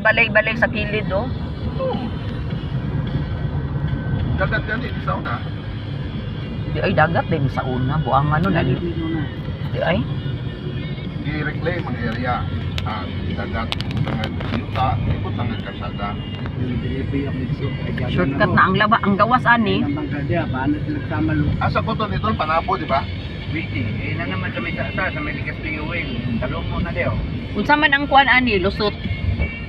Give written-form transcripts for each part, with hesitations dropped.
balay-balay sa kilid, oh. Oo. Dagat gani sa una. Di ay dagat din sa una, buangan nun ali. Di ay. I-reclaim ang area. Dagat, tangag yuta, ikot tangag kalsada. Shortcut na ang laba, ang gawas ani. Asa ko to nito, Panabo, di ba? Wiki, na naman sa may sa may likas ng uwing. Talong mo na daw. Unsa man ang kuan ani, lusot.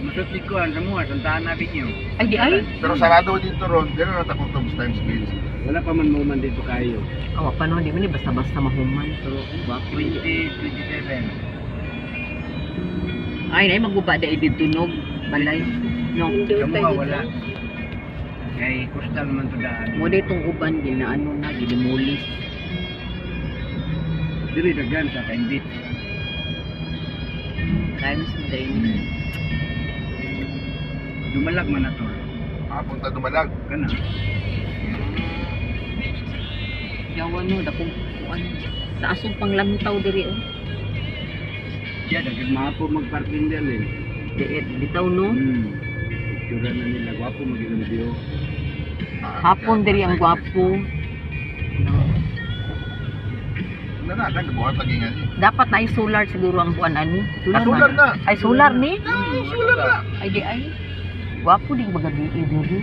Masukti ko ang samuha, Santana Avenue. Ay di ay. Pero sarado dito ron, gano'n na takong Tom's Times Beach. Wala pa man mo man dito kayo. Awa pa no, di man ni basta-basta mahuman. Pero bakit? 2027. Ay, nay magguba da tunog balay. No. Samuha wala. Kay coastal man to daan. Mo ditong uban ginaano na gidemolis. Dili dagan sa Time Beach. Times day ni. Dumalag man na to. Punta Dumalag. Kana. Yawa no, dakong kuan. Sa asong panglantaw diri oh. Diya dagag mapo magparking diyan eh. Diet bitaw no. Picture na nila gwapo magiging video. Hapon diri ang gwapo. Na, nagbuhat lagi nga niya. Dapat na ay solar siguro ang kuan ani. Solar na. Ay solar ni. Solar na. Ay di ay. Gwapo ding bagagi diri.